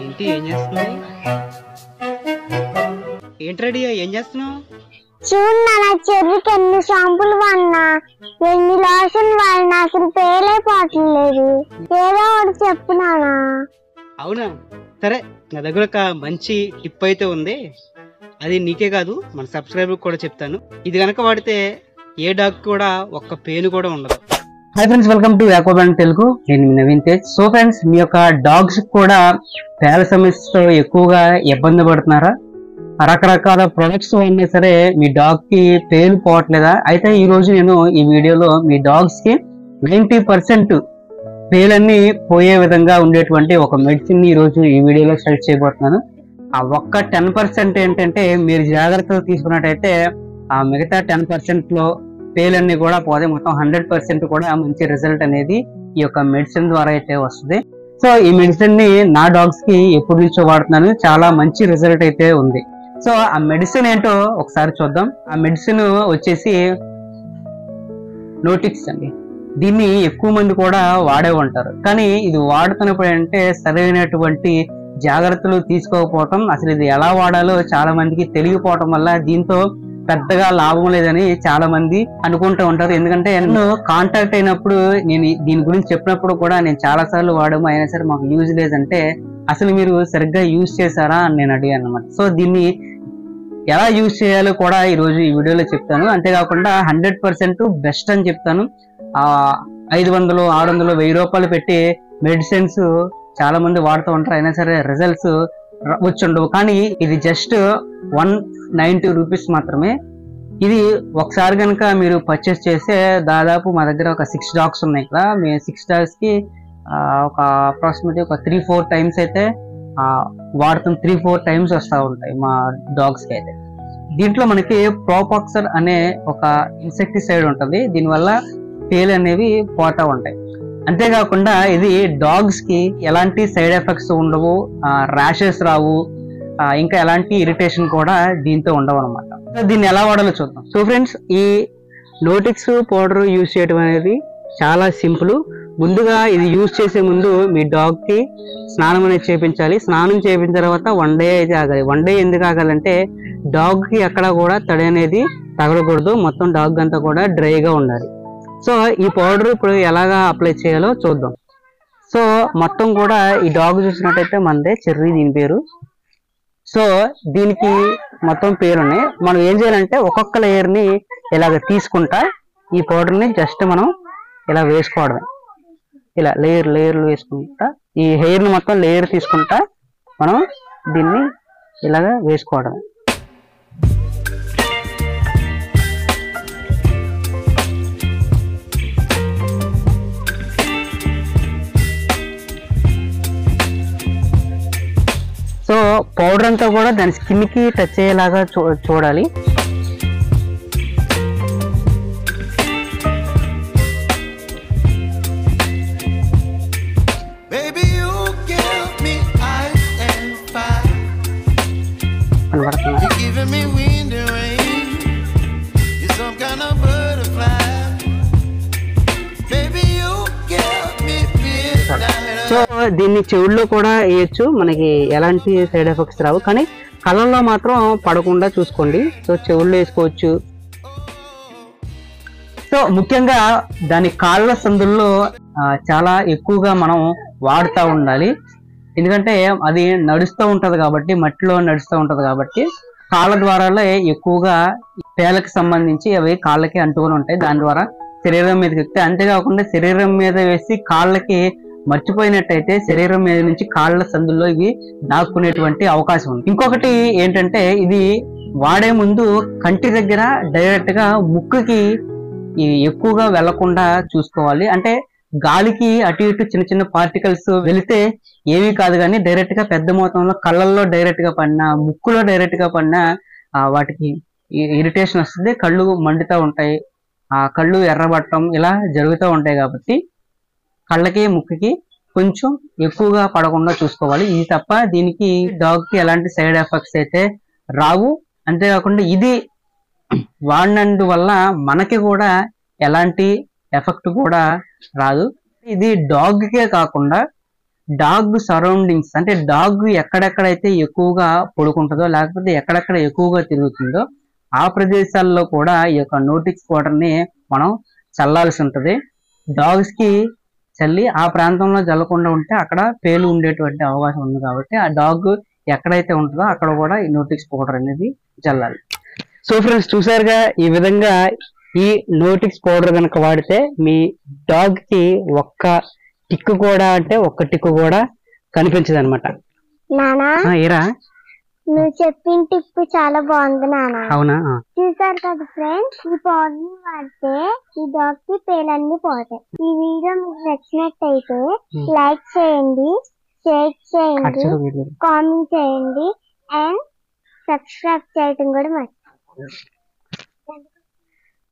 ఏంటి ఏం చేస్తున్నావు? ఏంటి రెడీ ఏం చేస్తున్నావు? చూడు నా చెర్రీకి ఎన్ని షాంపులు వాడినా, ఎన్ని లోషన్ వాడినా అసలు పేలైపోవట్లేదు. ఏదో ఒకటి చెప్పునానా. అవునా, సరే, నా దగ్గర ఒక మంచి టిప్ అయితే ఉంది. అది నీకే కాదు మన సబ్స్క్రైబర్ కూడా చెప్తాను. ఇది కనుక వాడితే ఏ డాగ్ కూడా ఒక్క పేను కూడా ఉండదు. హాయ్ ఫ్రెండ్స్, వెల్కమ్ టు యాకోబ్రాండ్ తెలుగు. నేను మీ నవీన్ తేజ్. సో ఫ్రెండ్స్, మీ యొక్క డాగ్స్ కూడా పేల సమస్యతో ఎక్కువగా ఇబ్బంది పడుతున్నారా? రకరకాల ప్రొడక్ట్స్ అయినా సరే మీ డాగ్ కి పేలు పోవట్లేదా? అయితే ఈ రోజు నేను ఈ వీడియోలో మీ డాగ్స్ కి 90% పేలన్నీ పోయే విధంగా ఉండేటువంటి ఒక మెడిసిన్ ఈ రోజు ఈ వీడియోలో సెలెక్ట్ చేయబోతున్నాను. ఆ ఒక్క 10% ఏంటంటే మీరు జాగ్రత్తలు తీసుకున్నట్టయితే ఆ మిగతా 10% లో పేలన్నీ కూడా పోతే మొత్తం 100% కూడా మంచి రిజల్ట్ అనేది ఈ యొక్క మెడిసిన్ ద్వారా అయితే వస్తుంది. సో ఈ మెడిసిన్ ని నా డాగ్స్ కి ఎప్పటి నుంచో వాడుతున్నాను, చాలా మంచి రిజల్ట్ అయితే ఉంది. సో ఆ మెడిసిన్ ఏంటో ఒకసారి చూద్దాం. ఆ మెడిసిన్ వచ్చేసి నోటిక్స్ అండి. దీన్ని ఎక్కువ మంది కూడా వాడే ఉంటారు, కానీ ఇది వాడుతున్నప్పుడు అంటే సరైనటువంటి జాగ్రత్తలు తీసుకోకపోవటం, అసలు ఇది ఎలా వాడాలో చాలా మందికి తెలియకపోవటం వల్ల దీంతో పెద్దగా లాభం లేదని చాలా మంది అనుకుంటూ ఉంటారు. ఎందుకంటే నేను కాంటాక్ట్ అయినప్పుడు నేను దీని గురించి చెప్పినప్పుడు కూడా నేను చాలా సార్లు వాడము, అయినా సరే మాకు యూజ్ లేదంటే అసలు మీరు సరిగ్గా యూజ్ చేశారా అని నేను అడిగాను అనమాట. సో దీన్ని ఎలా యూజ్ చేయాలో కూడా ఈ రోజు ఈ వీడియోలో చెప్తాను. అంతేకాకుండా 100% బెస్ట్ అని చెప్తాను. 500, 600, 1000 రూపాయలు పెట్టి మెడిసిన్స్ చాలా మంది వాడుతూ ఉంటారు, అయినా సరే రిజల్ట్స్ వచ్చుండవు. కానీ ఇది జస్ట్ 190 రూపీస్ మాత్రమే. ఇది ఒకసారి కనుక మీరు పర్చేస్ చేస్తే దాదాపు మా దగ్గర ఒక 6 డాగ్స్ ఉన్నాయి కదా, మేము 6 డాగ్స్ కి ఒక అప్రాక్సిమేట్లీ ఒక 3-4 టైమ్స్ అయితే వాడుతాం. 3-4 టైమ్స్ వస్తూ ఉంటాయి మా డాగ్స్ కి అయితే. దీంట్లో మనకి ప్రోపాక్సర్ అనే ఒక ఇన్సెక్టిసైడ్ ఉంటుంది, దీనివల్ల పేలు అనేవి పోతా ఉంటాయి. అంతేకాకుండా ఇది డాగ్స్ కి ఎలాంటి సైడ్ ఎఫెక్ట్స్ ఉండవు, ర్యాషెస్ రావు, ఇంకా ఎలాంటి ఇరిటేషన్ కూడా దీంతో ఉండవు అనమాట. సో దీన్ని ఎలా వాడాలో చూద్దాం. సో ఫ్రెండ్స్, ఈ నోటిక్స్ పౌడర్ యూజ్ చేయడం అనేది చాలా సింపుల్. ముందుగా ఇది యూజ్ చేసే ముందు మీ డాగ్ కి స్నానం అనేది చేయించాలి. స్నానం చేయించిన తర్వాత 1 డే అయితే ఆగాలి. 1 డే ఎందుకు ఆగాలంటే డాగ్ కి ఎక్కడ కూడా తడి అనేది తగలకూడదు, మొత్తం డాగ్ అంతా కూడా డ్రైగా ఉండాలి. సో ఈ పౌడర్ ఇప్పుడు ఎలాగా అప్లై చేయాలో చూద్దాం. సో మొత్తం కూడా ఈ డాగ్ చూసినట్టయితే మనదే చెర్రీ దీని పేరు. సో దీనికి మొత్తం పేరు ఉన్నాయి. మనం ఏం చేయాలంటే ఒక్కొక్క లేయర్ ని ఇలాగ తీసుకుంటా ఈ పౌడర్ ని జస్ట్ మనం ఇలా వేసుకోవడమే. ఇలా లేయర్లు వేసుకుంటా ఈ హెయిర్ ని మొత్తం లేయర్ తీసుకుంటా మనం దీన్ని ఇలాగా వేసుకోవడమే. సో పౌడర్ అంతా కూడా దాని స్కిన్ కి టచ్ అయ్యేలాగా చూడాలి. సో దీన్ని చెవుల్లో కూడా వేయచ్చు, మనకి ఎలాంటి సైడ్ ఎఫెక్ట్స్ రావు, కానీ కళ్ళల్లో మాత్రం పడకుండా చూసుకోండి. సో చెవుల్లో వేసుకోవచ్చు. సో ముఖ్యంగా దాని కాళ్ళ సందుల్లో చాలా ఎక్కువగా మనం వాడుతూ ఉండాలి. ఎందుకంటే అది నడుస్తూ ఉంటది కాబట్టి, మట్టిలో నడుస్తూ ఉంటది కాబట్టి కాళ్ళ ద్వారాలే ఎక్కువగా పేలకు సంబంధించి అవి కాళ్ళకి అంటుకొని ఉంటాయి, దాని ద్వారా శరీరం మీదకి ఎక్కితే. అంతేకాకుండా శరీరం మీద వేసి కాళ్ళకి మర్చిపోయినట్టయితే శరీరం మీద నుంచి కాళ్ళ సందుల్లో ఇవి దాక్కునేటువంటి అవకాశం ఉంది. ఇంకొకటి ఏంటంటే ఇది వాడే ముందు కంటి దగ్గర డైరెక్ట్ గా ముక్కుకి ఎక్కువగా వెళ్లకుండా చూసుకోవాలి. అంటే గాలికి అటు ఇటు చిన్న చిన్న పార్టికల్స్ వెళితే ఏమీ కాదు, కానీ డైరెక్ట్ గా పెద్ద మొత్తంలో కళ్ళల్లో డైరెక్ట్ గా పడినా, ముక్కులో డైరెక్ట్ గా పడినా వాటికి ఇరిటేషన్ వస్తుంది, కళ్ళు మండుతూ ఉంటాయి, కళ్ళు ఎర్రబట్టడం ఇలా జరుగుతూ ఉంటాయి. కాబట్టి కళ్ళకి ముక్కుకి కొంచెం ఎక్కువగా పడకుండా చూసుకోవాలి. ఇది తప్ప దీనికి డాగ్ కి ఎలాంటి సైడ్ ఎఫెక్ట్స్ అయితే రావు. అంతేకాకుండా ఇది వాడినందువల్ల మనకి కూడా ఎలాంటి ఎఫెక్ట్ కూడా రాదు. ఇది డాగ్ కే కాకుండా డాగ్ సరౌండింగ్స్, అంటే డాగ్ ఎక్కడెక్కడైతే ఎక్కువగా పడుకుంటుందో లేకపోతే ఎక్కడెక్కడ ఎక్కువగా తిరుగుతుందో ఆ ప్రదేశాల్లో కూడా ఈ యొక్క నోటిక్స్ పౌడర్ ని మనం చల్లాల్సి ఉంటది. డాగ్స్ కి చల్లి ఆ ప్రాంతంలో జల్లకుండా ఉంటే అక్కడ పేలు ఉండేటువంటి అవకాశం ఉంది కాబట్టి ఆ డాగ్ ఎక్కడైతే ఉంటుందో అక్కడ కూడా ఈ నోటిక్స్ పౌడర్ అనేది చల్లాలి. సో ఫ్రెండ్స్, చూసారుగా ఈ విధంగా ఈ నోటిక్స్ పౌడర్ కనుక వాడితే మీ డాగ్ కి ఒక్క టిక్కు కూడా కనిపించదు అనమాట. నానా ఏరా నువ్వు చెప్పిన టిప్ చాలా బాగుంది నానా. అవునా? చూసారు కదా ఫ్రెండ్స్, ఈ పౌడర్ వాడితే ఈ డాగ్ కి పేలన్నీ పోతాయి. ఈ వీడియో మీకు నచ్చినట్టయితే లైక్ చేయండి, షేర్ చేయండి, కామెంట్ చేయండి అండ్ సబ్స్క్రైబ్ చేయడం కూడా మర్చిపోకండి.